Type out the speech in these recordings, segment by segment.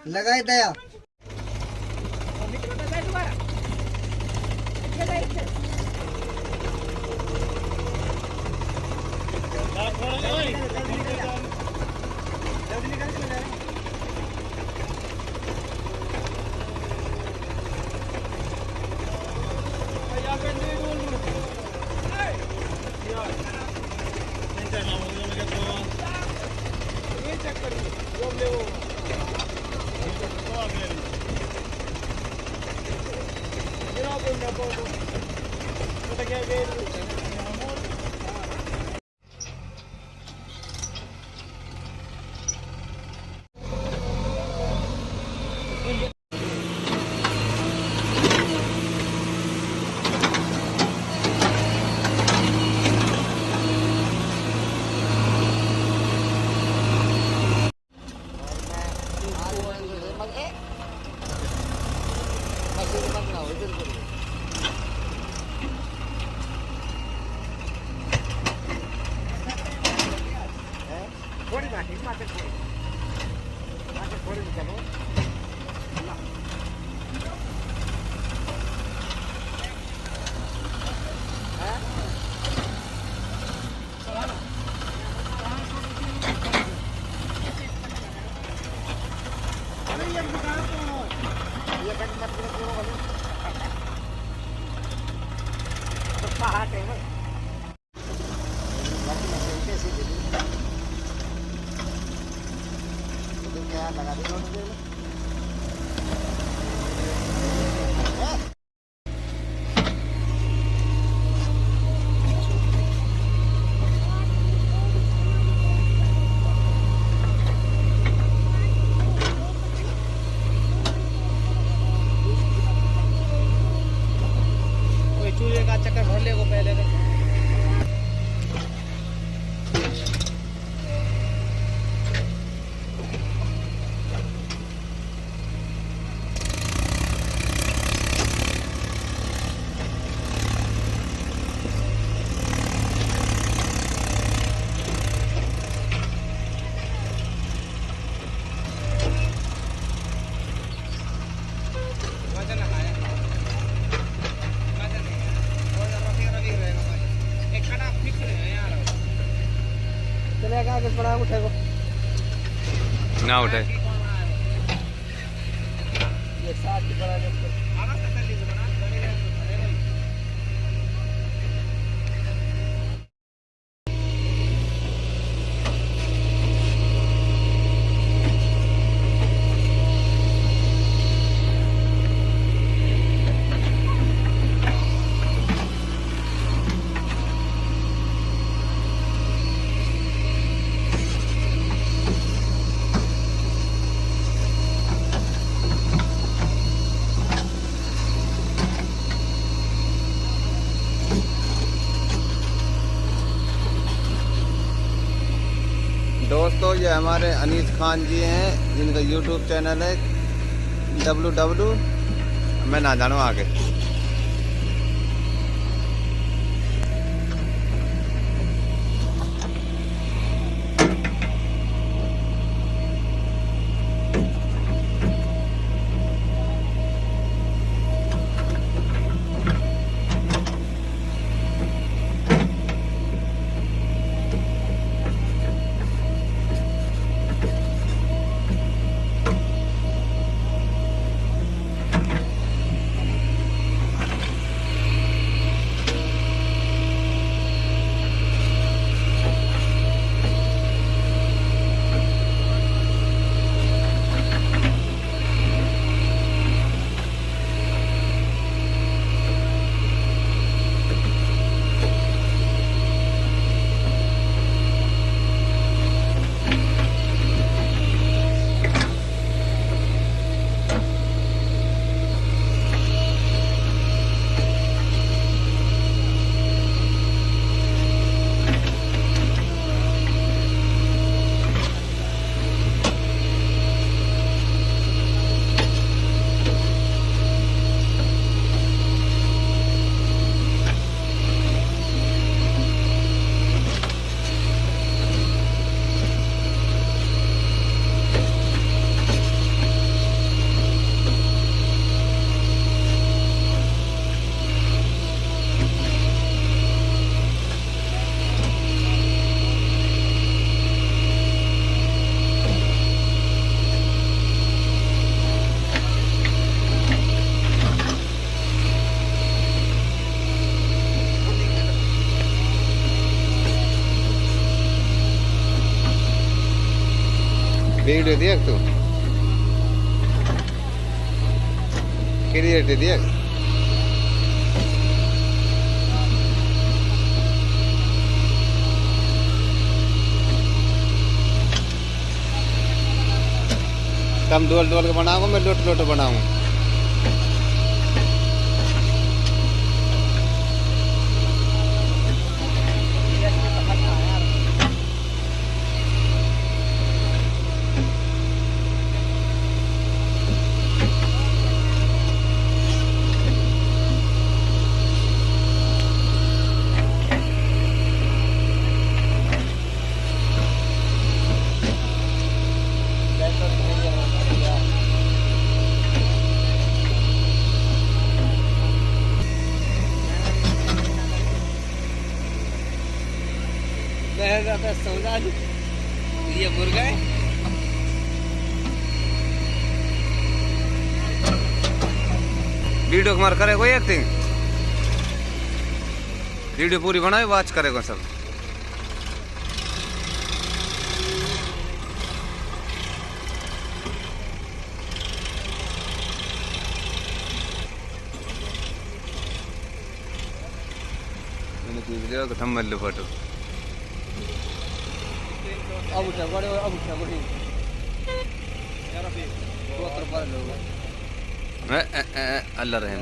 लगाई दया चूल्हे का चक्कर भर ले वो पहले तो। उठेगा ना उठे ये साथ ही बड़ा दोस्तों, ये हमारे अनीस खान जी हैं जिनका YouTube चैनल है WW मैं ना जानू आगे। वीडियो दिया तू क्रिएट दिया तम डोल डोल के बनाऊंगा मैं लोट लोट बनाऊंगा ये मुर्गा है। वीडियो कुमार करे कोई एक्टिंग वीडियो पूरी बनाए वॉच करेगा सब मैंने थंबनेल फोटो अब उठा बड़े अब उठा बड़ी यार अभी दो तरफ लोग अल्लाह रहम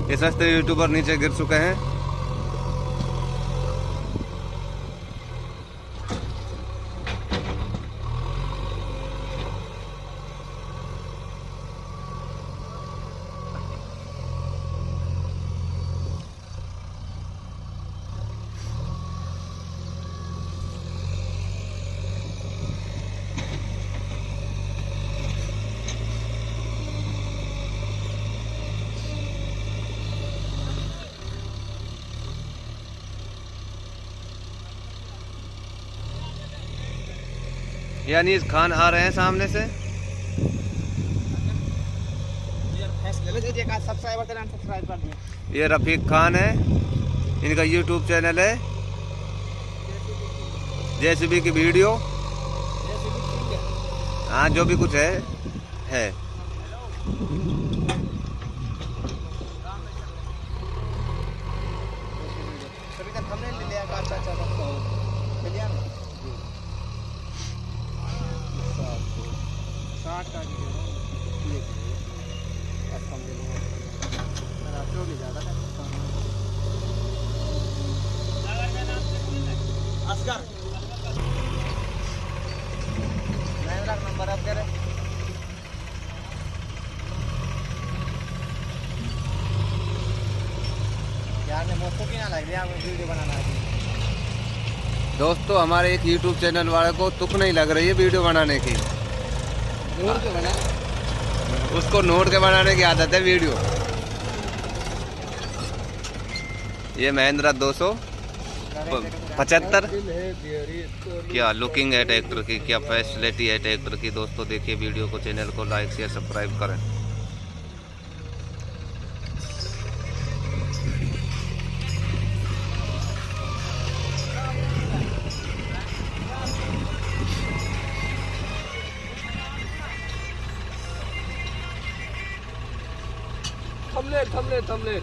ये सस्ते यूट्यूबर नीचे गिर चुके हैं ये अनीस खान आ रहे हैं सामने से सब्सक्राइब कर दिया। ये रफीक खान है इनका यूट्यूब चैनल है जेसीबी की वीडियो हाँ जो भी कुछ है नंबर आप कह रहे यार ने मोस्तो की ना लग रही वीडियो बनाना है। दोस्तों हमारे एक यूट्यूब चैनल वाले को तुक नहीं लग रही है वीडियो बनाने की नोट के बना उसको नोट के बनाने की आदत है वीडियो। ये महिंद्रा 275 क्या लुकिंग है ट्रैक्टर की क्या फैसिलिटी है ट्रैक्टर की। दोस्तों देखिए वीडियो को चैनल को लाइक शेयर सब्सक्राइब करें। थंबनेल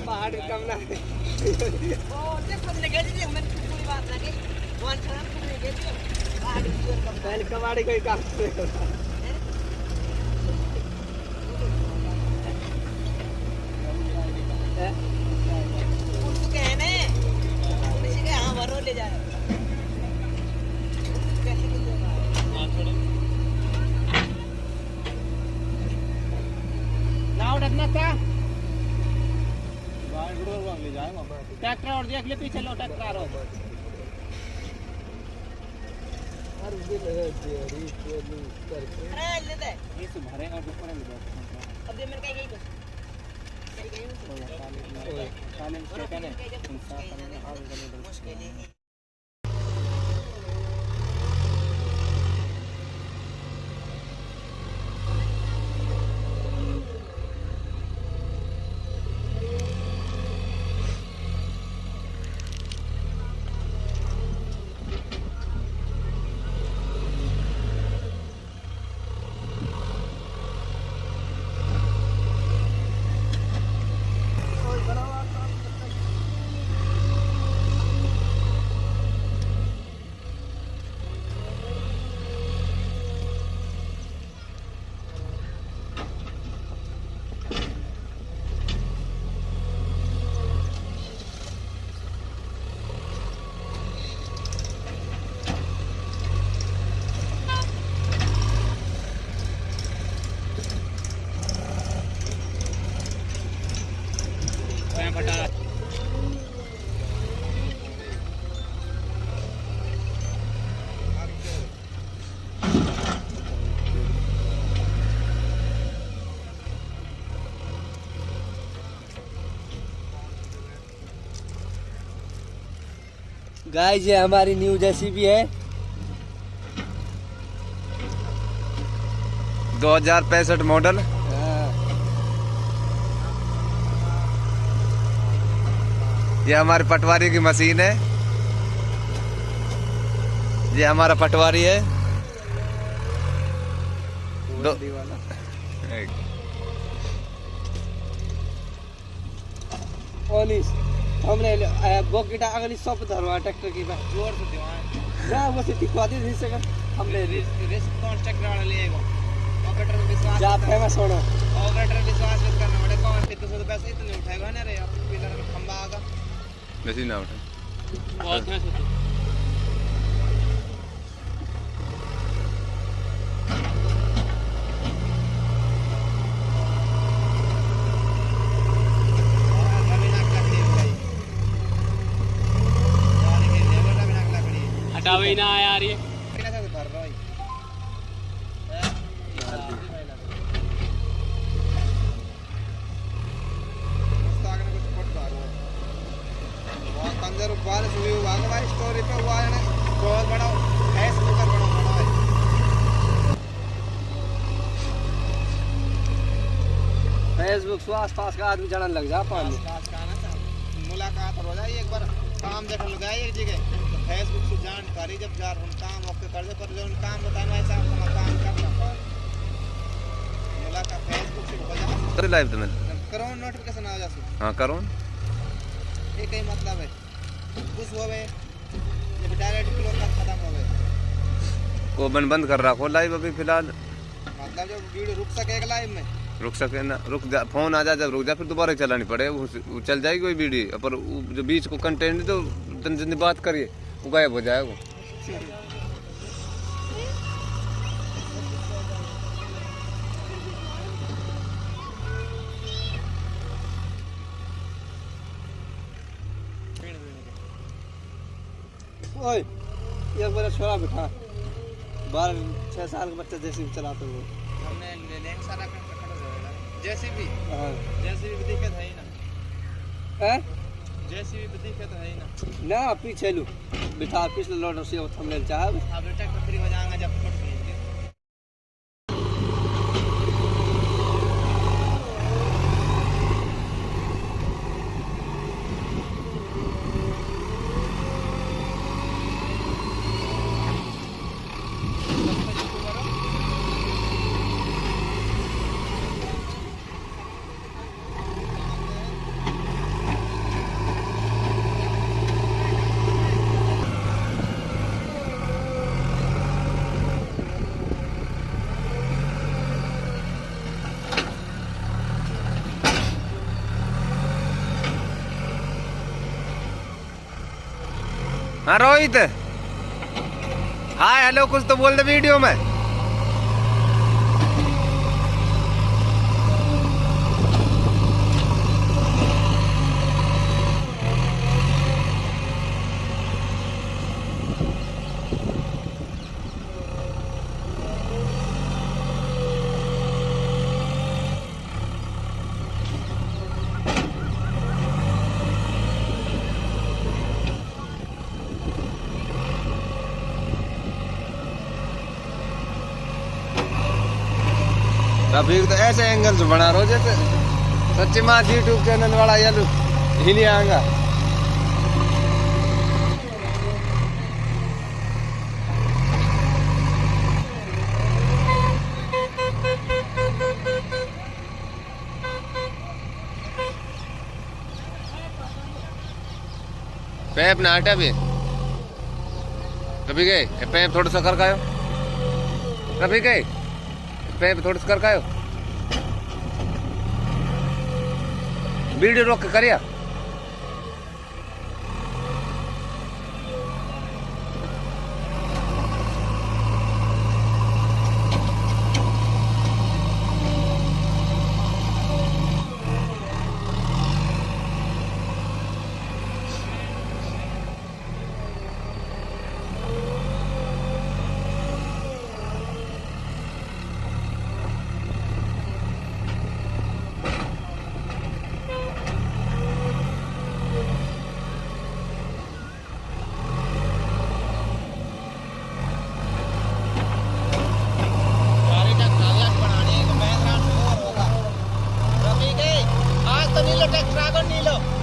पहाड़ कम ना कबाड़ी कोई काम ले जा ट्रैक्टर और देख ले पीछे लो ट्रैक्टर आ रहा है अरे ले दे ये तो भरेगा ऊपर ले जा अब दे मैंने कहीं गई साले से कहने मुश्किल है गाइस ये हमारी न्यू जेसीबी है 2065 मॉडल। ये हमारे पटवारी की मशीन है। ये हमारा पटवारी है। दो हमने बोकिटा अगली सब धरवा ट्रैक्टर की जोर से दिवा ना वो से दिखवा दे इस से हमने रिस्क कौन ट्रैक्टर वाला लेगा ऑपरेटर पे विश्वास जा फेमस होना ऑपरेटर विश्वास मत करना बड़े कौन पे तो पैसे इतने उठाएगा ना रे आप पिलर में खंबा आगा वैसे ना उठा बहुत है सोचो हटावे ना यार ये कितना से भर रहा है मस्ताग ने कुछ पट रहा है बहुत कंजर बाल सुई वागवा स्टोरी पे हुआ है बहुत बड़ा गैस कुकर बना है फेसबुक से आसपास का आदमी जानने लग जा पानी मुलाकात हो जाए एक बार काम देखने लगा एक जगह फेसबुक से जानकारी जब जा रहा हूँ काम ओके कर दे पर जो काम बताना है साहब हम काम करना पाए मिला का फेसबुक से हो जा तो लाइव तो मैं करो नोटिफिकेशन आ जासु हां करो ये कई मतलब है कुछ होवे जब डायरेक्ट क्लोज कर खत्म होवे वो बंद कर रखो लाइव अभी फिलहाल मतलब जब वीडियो रुक सकेगा लाइव में रुक सके ना रुक जा फोन आ जा जब रुक जा फिर दोबारा चलानी पड़े वो चल जाएगी कोई वीडियो पर जो बीच को कंटेंट तो जितनी बात करिए वो गायब हो जाएगा ओए ये मेरा छोरा बैठा 12-6 साल का बच्चा जैसे भी चलाते हो हमने लेंगे सारा खड़ा रहेगा जैसे भी हां जैसे भी दिक्कत है ही ना हैं जैसे भी दिक्कत है ही ना पीछे लो बिठा पिछले लोडर से थंबनेल ले चाहे अब ट्रैक्टर फ्री हो जाएगा जब फट जाएंगे हाँ रोहित हाय हेलो कुछ तो बोल दे वीडियो में अभी तो ऐसे एंगल से बना रहा हो जैसे सच्ची माँ यूट्यूब चैनल वाला ये ही नहीं आएगा पैप ना हटा भी कभी गए पैप थोड़ा सा कर का कभी गए पैप थोड़ा सा कर का वीडियो रोक के करिया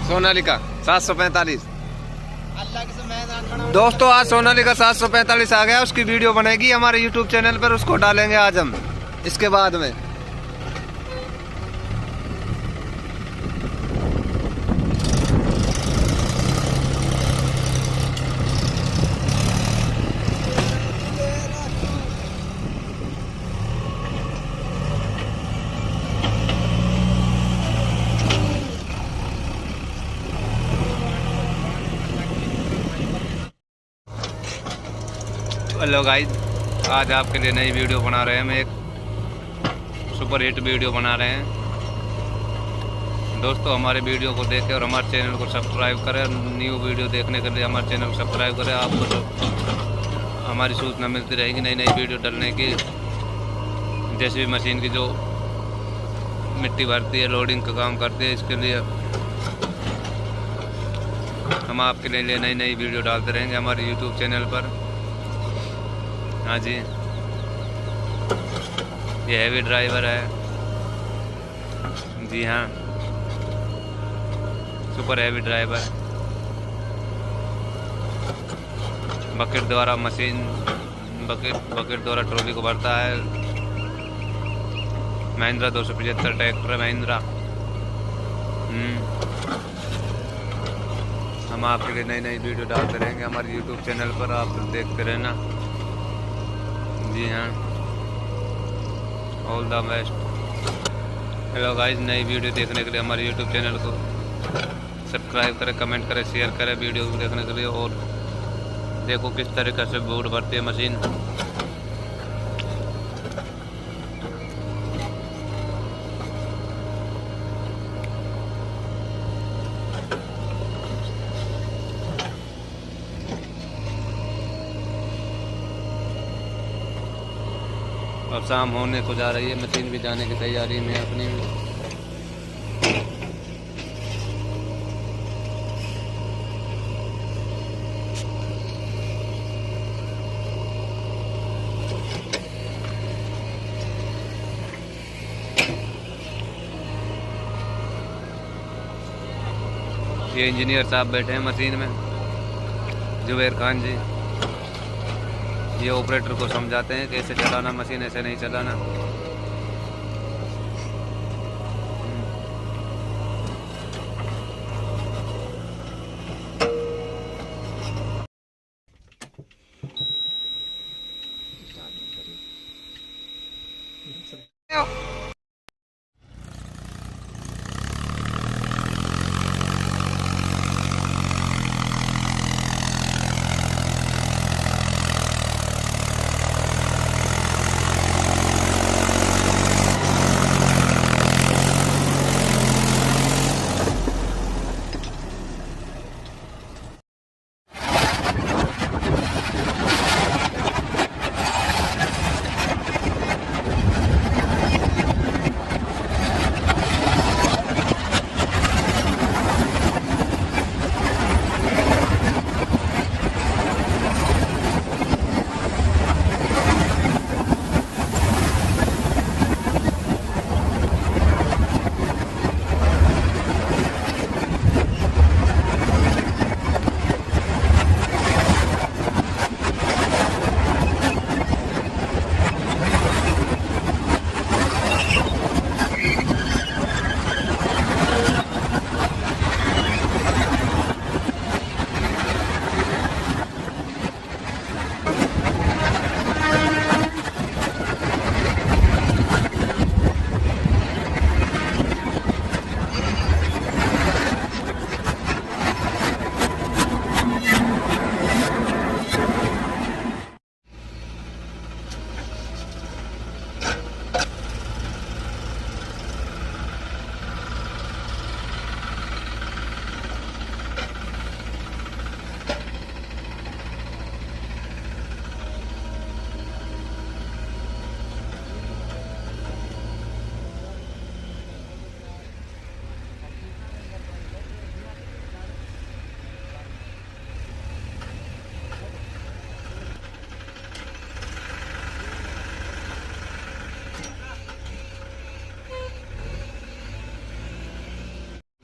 सोनालिका 745 दोस्तों आज सोनालिका 745 आ गया उसकी वीडियो बनेगी हमारे YouTube चैनल पर उसको डालेंगे आज हम इसके बाद में हेलो गाइस आज आपके लिए नई वीडियो बना रहे हैं हम एक सुपर हिट वीडियो बना रहे हैं दोस्तों हमारे वीडियो को देखें और हमारे चैनल को सब्सक्राइब करें न्यू वीडियो देखने के लिए हमारे चैनल को सब्सक्राइब करें आपको तो हमारी सूचना मिलती रहेगी नई नई वीडियो डालने की जैसे भी मशीन की जो मिट्टी भरती है लोडिंग का काम करती है इसके लिए हम आपके लिए नई नई वीडियो डालते रहेंगे हमारे YouTube चैनल पर हाँ जी ये हैवी ड्राइवर है जी हाँ सुपर हैवी ड्राइवर बकेट द्वारा मशीन बकेट द्वारा ट्रॉली को भरता है। महिंद्रा 275 ट्रैक्टर महिंद्रा। हम आपके लिए नई नई वीडियो डालते रहेंगे हमारे यूट्यूब चैनल पर, आप देखते रहना। जी हाँ, all the best. Hello guys, नई वीडियो देखने के लिए हमारे यूट्यूब चैनल को सब्सक्राइब करें, कमेंट करें, शेयर करें वीडियो देखने के लिए। और देखो किस तरीके से बोर्ड भरती है मशीन। अब शाम होने को जा रही है, मशीन भी जाने की तैयारी में अपनी। ये इंजीनियर साहब बैठे हैं मशीन में, जुबैर खान जी। ये ऑपरेटर को समझाते हैं कैसे चलाना मशीन, ऐसे नहीं चलाना।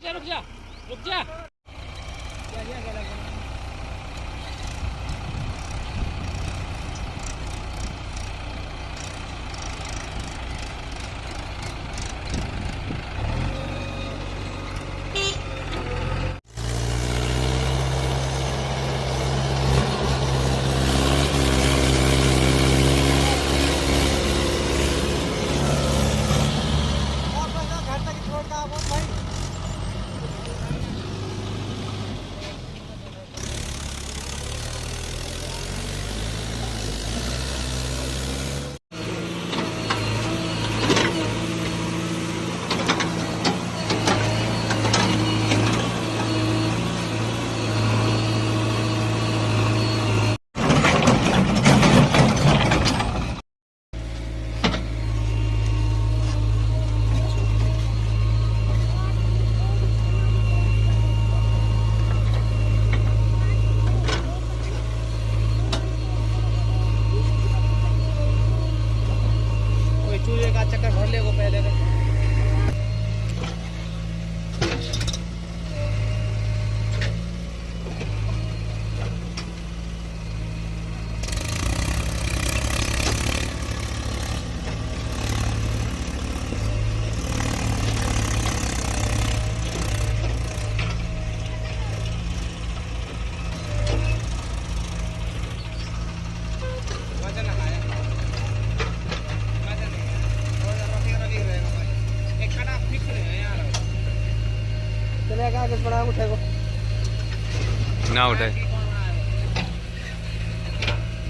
रुक जा रुक जा। आगे से बना उठेगा ना उठे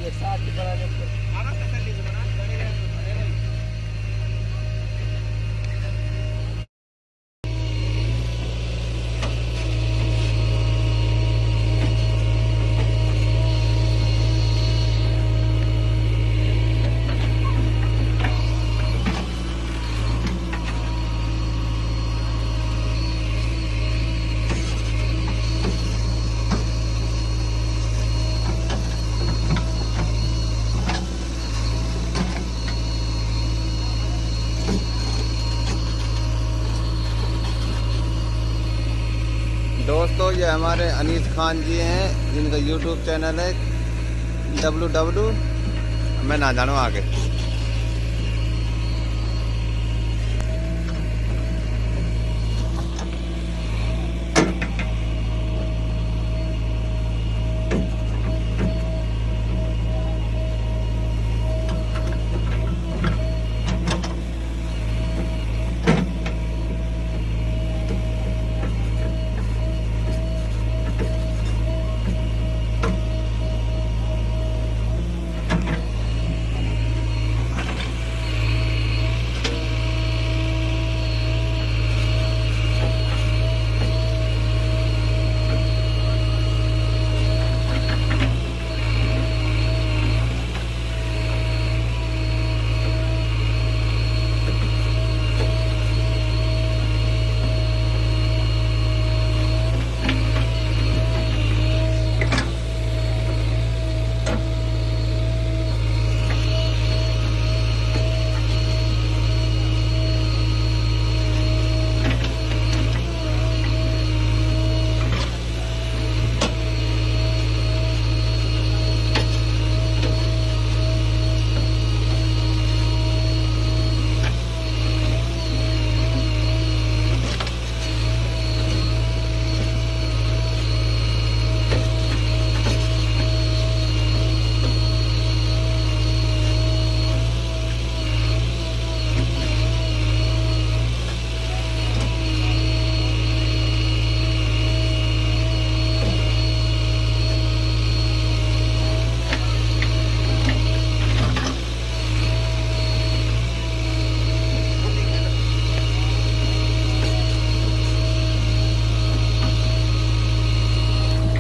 ये साथ ही बना देते दोस्तों ये हमारे अनीस खान जी हैं जिनका यूट्यूब चैनल है WW मैं ना जानूँ आगे।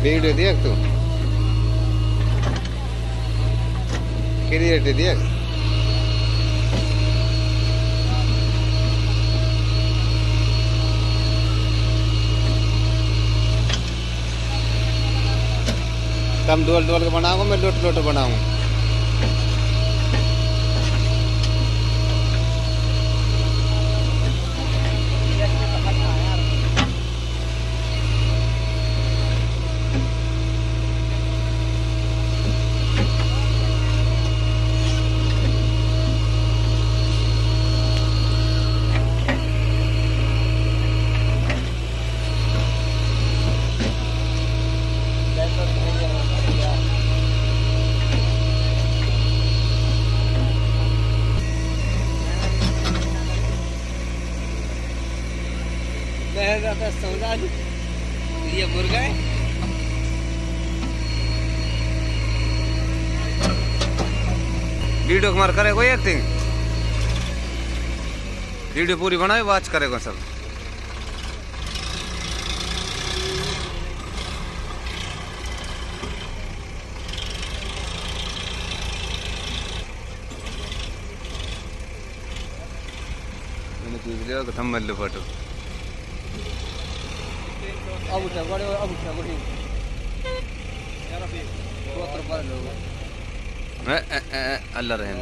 वीडियो देख तू क्रिएट देख तुम डोल डोल के बनाओ मैं लोट लोट बनाऊँ। सौदा ये मुर्गा है वीडियो कुमार करेगा एक्टिंग वीडियो पूरी बनाए वॉच करेगा सब। मैंने पूछ लिया कि थंबनेल लो फोटो अब उठा बड़े अब उठा बड़ी यार अभी दो तरफ पर लोग अल्लाह रहम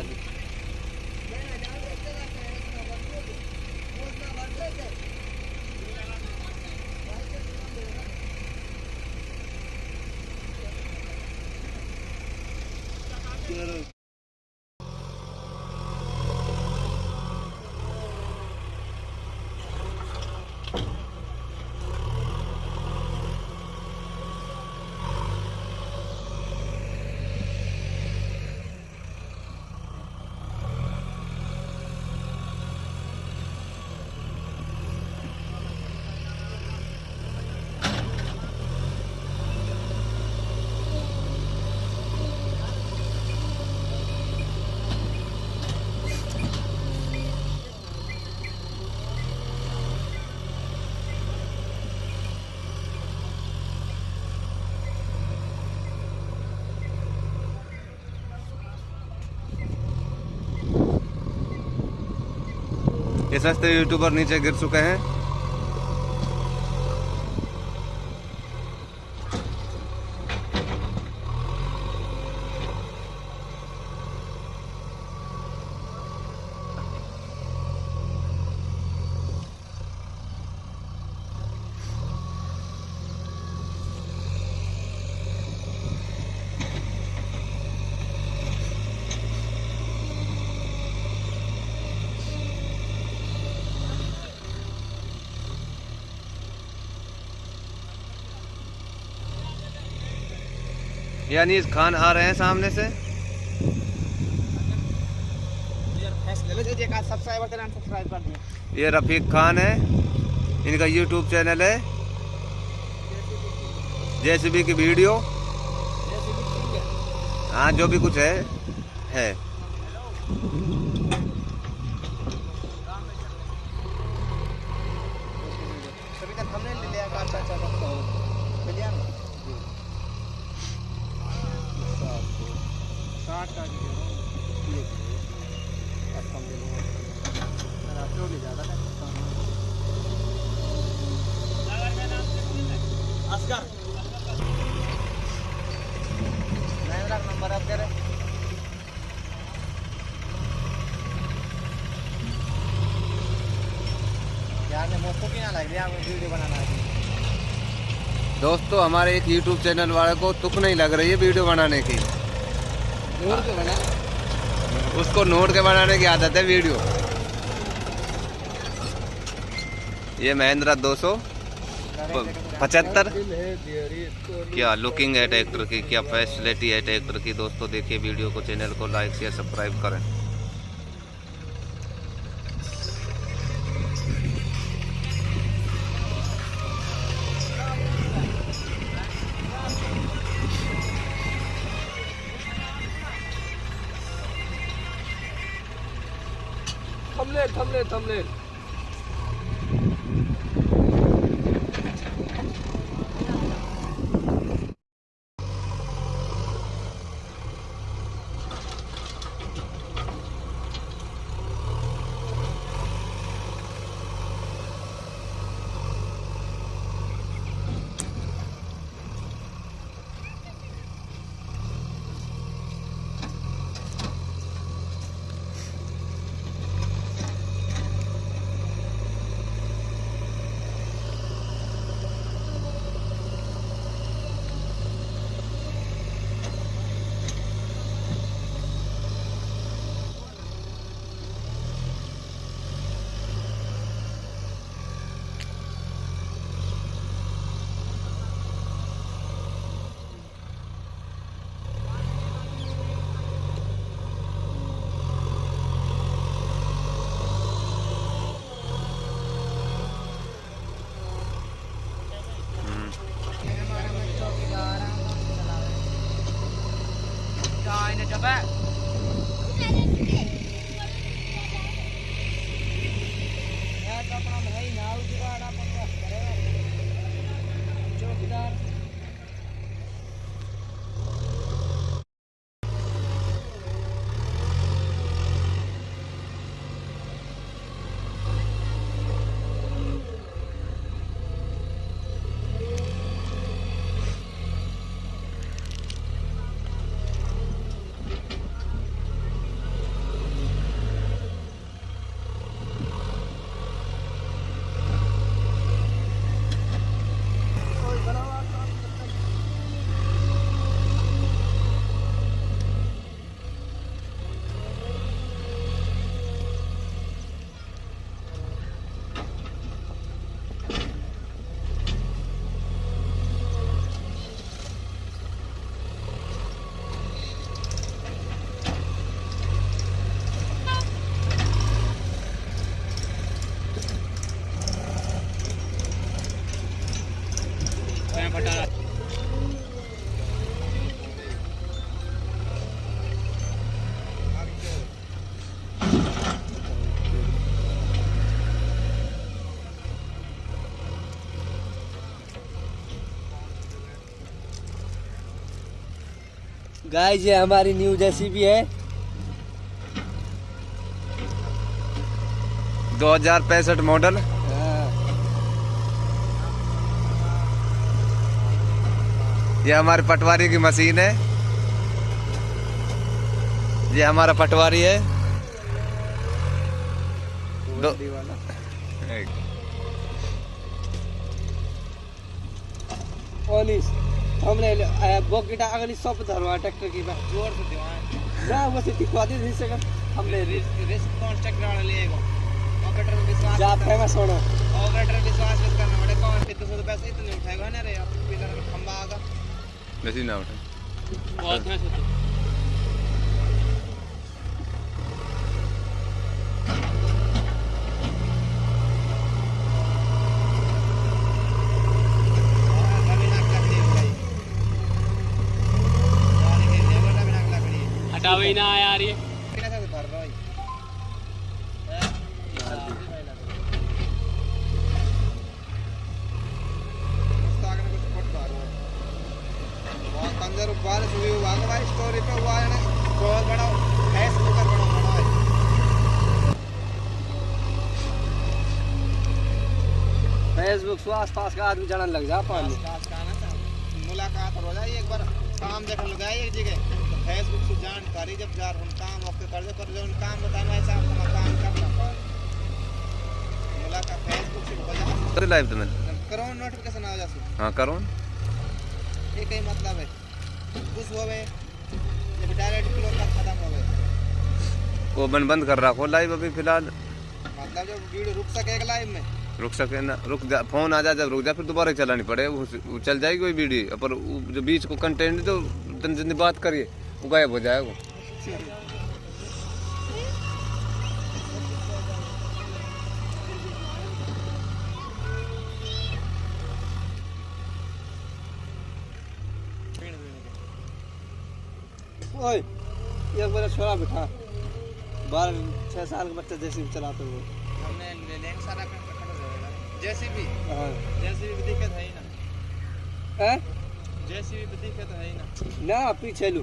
ये सस्ते यूट्यूबर नीचे गिर चुके हैं। यानी इस खान आ रहे हैं सामने से। ये रफीक खान है, इनका यूट्यूब चैनल है जेसीबी की वीडियो। हाँ जो भी कुछ है। नंबर आप कह रहे वीडियो बनाना है। दोस्तों हमारे एक यूट्यूब चैनल वाले को तुक नहीं लग रही है वीडियो बनाने की। नोट के बना, उसको नोट के बनाने की आदत है वीडियो। ये महिंद्रा 275। क्या लुकिंग है ट्रैक्टर की, क्या फैसिलिटी है ट्रैक्टर की। दोस्तों देखिए वीडियो को, चैनल को लाइक शेयर सब्सक्राइब करें। थंबनेल गाइस, ये हमारी न्यू जेसीबी है। 2065 मॉडल। हाँ। ये हमारे पटवारी की मशीन है। ये हमारा पटवारी है। दो ओनिस हमने बोकिटा अगली सब धरवा ट्रैक्टर की बात जोर से दिवाएं ना वो से दिखवा दे नहीं सका हमने रिस्क कॉन्ट्रैक्ट वाला लेगा ऑपरेटर में विश्वास जा फेमस होना ऑपरेटर विश्वास करना बड़े कौन कितने सौ पैसे इतने उठाएगा ना रे आप पिलर में खंबा आगा वैसे ना उठे बहुत है तो हटावे ना यार ये कितना से भर रहा है मुस्ताक ने कुछ फट मारो बहुत कंजर बारिश हुई भाग भाई स्टोरी पे हुआ है ना बहुत बड़ा फेसबुक पर बड़ा है फेसबुक से आसपास का आदमी जड़न लग जा पानी आसपास का ना मुलाकात हो जाए एक बार काम देखने लगा एक जगह फेसबुक से जानकारी जब जा रहा हूँ काम वक्त कर जो काम बताना है साहब हम काम करना पड़ा मुलाकात फेसबुक से हो जा कर लाइव तुम्हें करो नोटिफिकेशन आ जाए हाँ करो एक ही मतलब है कुछ होवे जब डायरेक्ट क्लोज का खत्म होवे वो बंद कर रखो लाइव अभी फिलहाल मतलब जब वीडियो रुक सकेगा लाइव में रुक सके ना रुक जा फोन आ जा जब रुक जा फिर दोबारा चलानी पड़े वो चल जाएगी कोई वीडियो पर जो बीच को कंटेंट तो जितनी बात करिए वो गायब हो जाएगा। ओए एक बार छोरा बिठा 12-6 साल का बच्चा जैसे भी चलाते हुए हमने ले लेंगे सारा जेसीबी हाँ जेसीबी दिक्कत है ही ना हैं जेसीबी दिक्कत है ही ना ना पीछे लू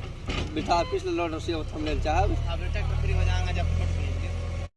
बिठा पिछले लोडर से थंबनेल चाहे अब ट्रैक्टर फ्री हो जाएगा जब